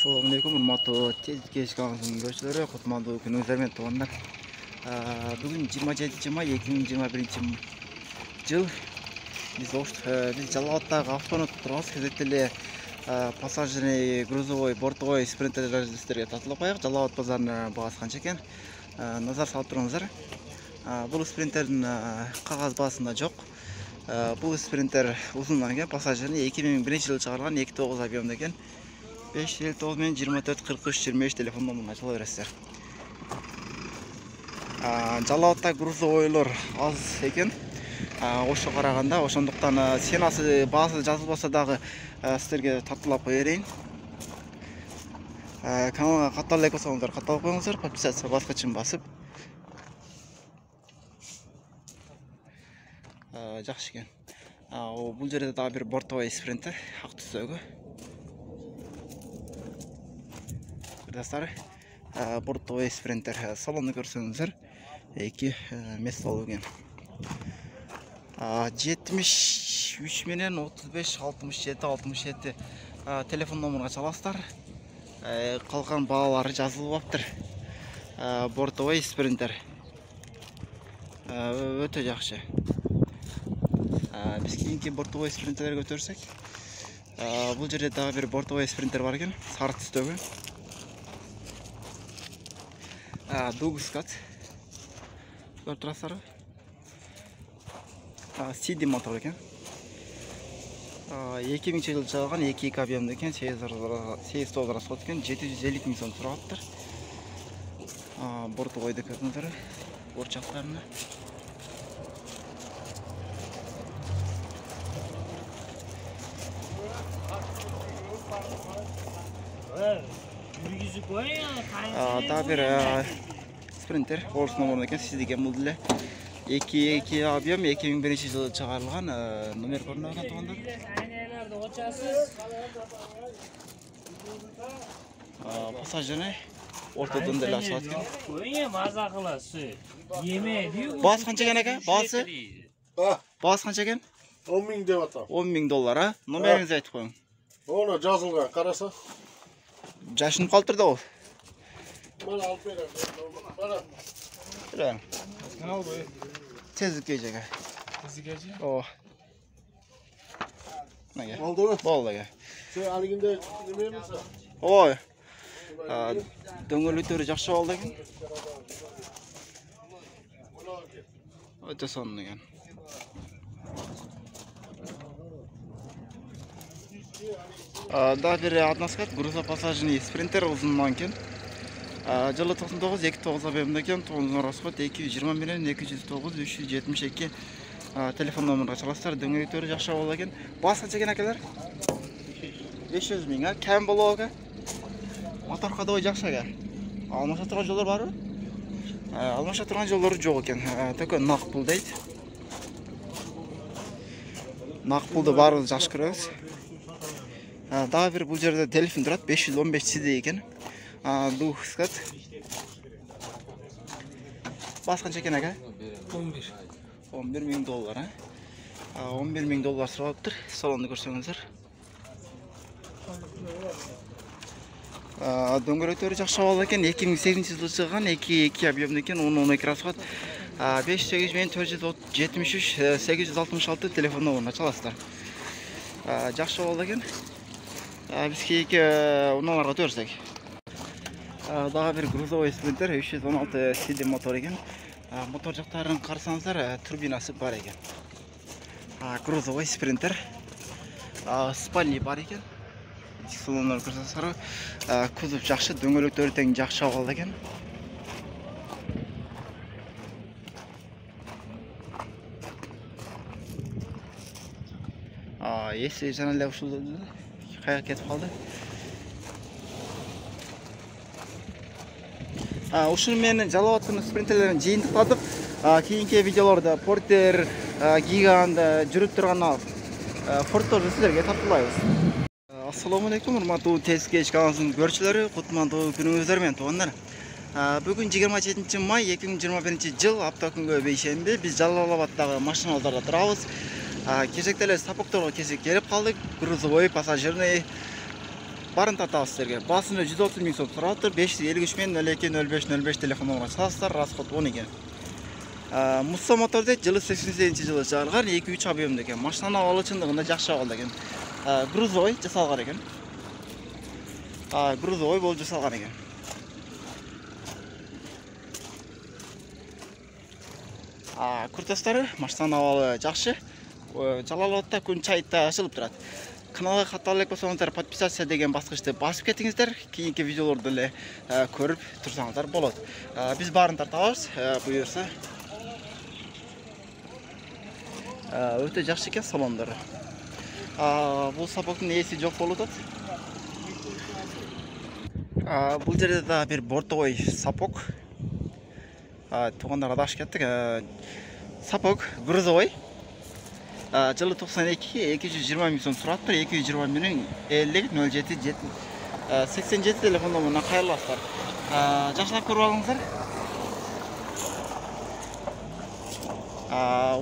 Assalamualaikum урматтуу кечки аңсың көрчүлөрү, кутмандуу күнүңүздөр менен туугандар. Бүгүн 27 май 2021 жыл. Биз Жалал Абадтагы автоунаа турабыз. Кезекте эле пассажирный, грузовой, бортовой спринтерлер сиздерге татуулап коелук. Жалал Абад базарына баасы канча экен? Назар салып туруңуздар. Бул спринтердин кагаз баасында жок. Бул спринтер узун экен, пассажирный 2001 жылы чыгарылган 2.9 объемда экен. 559 мен 24 43 25 телефон номерин ачыла бересиздер. Жалал Абадта грузовойлор аз экен. Ошо караганда, ошондуктан ценасы баасы жазылбаса дагы сиздерге татуулап кое берейин. Каналга каттала элек болсоңуздар, катталып коюңуздар, подписаться баскычын басып. Жакшы экен. Бул жерде дагы бир бортовой спринтер, ак түстөгү. Достар, бортовой спринтер салонду көрсөңүздөр, 2 местолуу экен. 73 менен 35 67 67 телефон номерге чаласыздар. Калган баалары жазылып аптыр. Бортовой спринтер өтө жакшы. Биз кийинки бортовой спринтерлерге өтөрсөк, бул жерде дагы бир бортовой спринтер бар экен, сары түстөгү. Дугскат көрүп турасыздарбы? CD мотор экен. 2000 жылы чыгарылган 2.2 объемда экен, 8 расход экен, 750 000 сом тураптыр. Бортовойду көрүңүздөр, борчактарына. Да бир спринтер, орус номеру экен, сиздике бул деле 2.2 объем 2001 жылы чыгарылган, номер көрүнөт экен туугандар. Пассажирный ортодон деле ачылат экен. Маза кыласыз. Эме дию. Баасы канча экен ака? Баасы? Баасы канча экен? 10 000 деп атам. 10 000 доллар, номериңизди айтып коюң. Оны жазылган, караса. Жашынып калыптыр да ол. Мана алып берем. Мана. Берем. Албай. Тездикке жеге. Тездикке же? О. Неге? Болдубу? Болду эге. Сен алигинде неме эмес? Ой. Дөңгөлөктөрү жакшы болду экен. Өтө сонун экен. Да бир односкат грузопассажирный спринтер узундан экен. Жылы 99 2.9 объемда экен, тоонун расход 220 менен 209 372 телефон номерге чаласыздар. Дөңгөлөктөрү жакшы болду экен. Баасы канча экен акелер? 500 000, кем болобу экен? Мотор ходовой жакшы экен. Алмаша турган жолдор барбы? Алмаша турган жолдору жок экен. Төкө нак пул дейт. Нак пулду баарыбыз жакшы көрөбүз. Дагы бир бул жерде телефон турат, 515 CD экен. Дугскат. Баасы канча экен ака? 11 000 доллар, 11 000 доллар суралыптыр. Салонду көрсөңүздөр. Дөңгөлөктөрү жакшы болду экен, 2008 жылы чыгган 2.2 объемда экен, 10-12 расход. 508 менен 473 866 телефон номерин чаласыздар. Жакшы болду экен. Биз кийинки унааларга өтөрсөк. Дагы бир грузовой спринтер 316 CD мотор экен. Мотор жактарын карасаңыздар, турбинасы бар экен. Грузовой спринтер. Спальный бар экен. Салондар көрсөңүздөр, кузов жакшы, дөңгөлөктөрү тең жакшы болду экен. Эси жана эле ушул каяка кетип калды. Ушуну менен Жалал Абадтын спринтерлерин жыйынтыктадык. Кийинки видеолордо Портер, Гигант жүрүп турган фортторду сиздерге тартуулайбыз. Assalamu alaikum урматтуу кечки аңсың көрчүлөрү, кутмандуу күнүңүздөр менен туугандар. Бүгүн 27 май 2021 жыл, аптакүнгө бейшемби. Биз Жалал Абадтагы машиналарда турабыз. Кезекте эле Сапокторго келип калдык. Грузовой, пассажирный барын тартабыз сіздерге. Басыны 130 000 сом тұрып тұр. 553 мен 02 05 телефон номеріне саласыздар. Расход 10 екен. Мусса мотор дейді, жылы 88 жылы шығарылған, 2-3 объемды екен. Машинаны авалы шындығында жақсы алды екен. Грузовой жасалған екен. Грузовой болып жасалған екен. Күртастары машинаны авалы жақсы. Жалалатта күн чайта ашылып тұрады. Kanalga қатарлық болсаңыздар, подписация деген басқышты басып кетіңіздер. Кейінгі видеоларды көріп тұрсаңыздар болады. Біз барын тартабыз, бұйырса. Өте жақсы екен салондары. Бұл сапоктың есі жоқ болып отыр. Бұл жерде де бір бортовой сапок. Туғандар адашып кеттік. Сапок грузовой. Жылы 92 220 000 сом тұрады тұр, 220 менің 50 07 87 телефон номеріне қайырластар. Жақшылап көріп алыңыздар.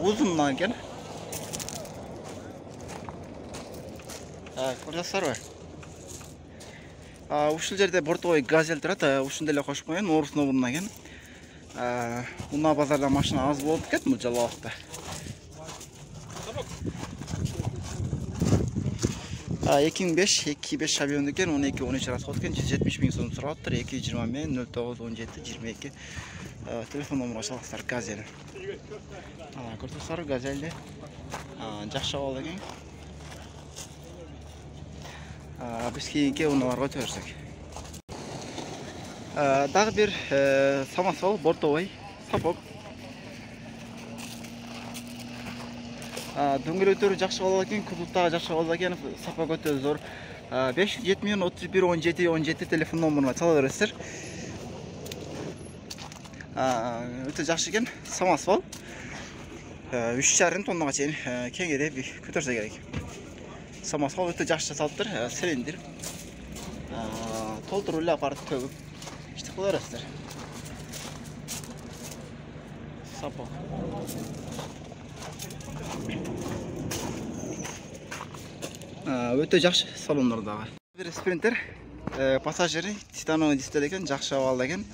Ұзыннан екен. Көрдіңіздер бе? Ушыл жерде бортовой газель тұрады, ушынделе қошып қойын, орыс новыннан екен. Мұна базарда машина аз болып кет, бұл жылы уақытта. 2005 шабионды екен, 12-13 расход екен, 170 000 сом тұрады тұр, 220 мен 09-17-22 телефон номерға шаласыздар газелі. Көрдіңіздер газелі жақсы алды екен. Біз кейінге оналарға өтірсек. Дағы бір самосвал, бортовой, сапок. Дөңгелек өтері жақсы алды екен, күліптағы жақсы алды екен, сапок өте зор. 570 31 17 телефон номерына сала бересіздер. Өте жақсы екен, самосвал. 3,5 тоннаға шейін кеңере көтерсе керек. Самосвал өте жақсы жасалып тұр, силиндр. Толтырулы апарат төгіп іштік қылар өстер. Сапок. Өте жақсы салондардағы. Бір спринтер, пассажирі титановый дисплей екен, жақсы алды екен.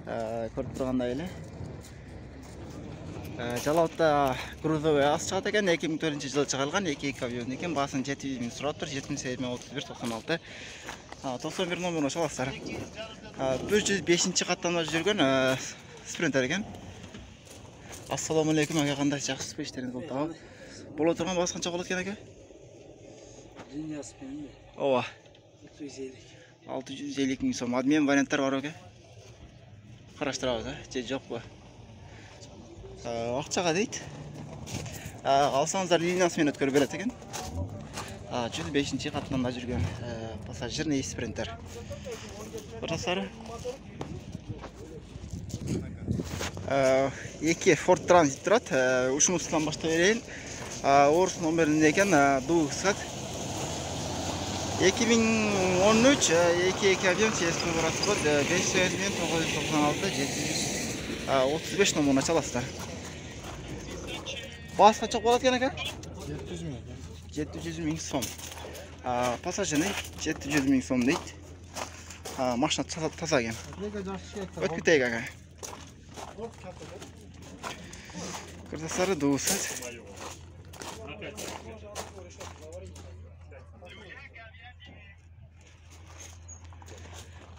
Көріп тұрғанда елі. Жалауытта грузовый аз шығады екен, 2004 жылы шығарылған, 2 авион екен, басын 700 000 сұрап тұр, 77 31 96 91 номеріне шаласыздар. 405 қаттамда жүрген спринтер екен. Ассаламалейкум, әке қандай жақсы спештеріңіз болды. Бұл отырған басы қанша болады екен әке? Ова. 650 000 сом. Адмен варианттар бар өке? Қараштырабыз, же жоқ ба? Ақшаға дейді. Алсаңыздар линиясымен өткөріп береді екен. 105 қаттамда жүрген пассажирный спринтер. Ортасары. 2 Ford Transit тұрады. Ушымыздан башта берейін. Орыс номерінде екен, ду қысқат. 2013 2 авион сесінің бұрасы бұд 500 мен 996 735 номеріне çalasыздар. Басы қанша болады екен әке? 700 000 сом. Пассажирный 700 000 сом дейді. Машина таза екен. Өтіп кетейік әке. Кырдастары дуысыз.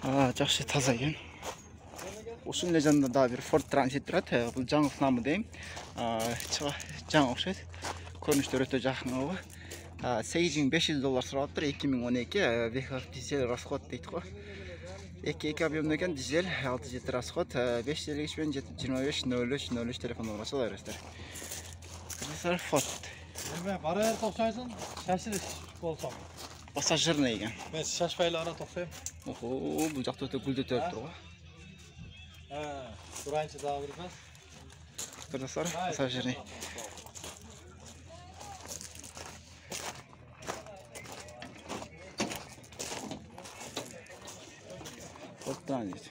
Жақсы таза екен. Осының лежанында да бір Ford Transit тұрады. Бұл жаңы сынамы дейм. Жаңы оқшайды. Көрініштер өте жақын оғы. $8500 сұрап тұр. 2012 V8 дизель расход дейді қой. 2 объемды екен, дизель 6-7 расход. 553 мен 725 03 телефон номеріне сала бересіздер. Кырдастар Ford. Бара тоқсайсың, шашылы болсам. Пассажирный екен. Мен шашпайлы ара тоқсайым. Бұл жақта өте гүлді төріп тұр ғой. Бұранчы дағы бірмес. Кырдастар пассажирный. Ford Transit.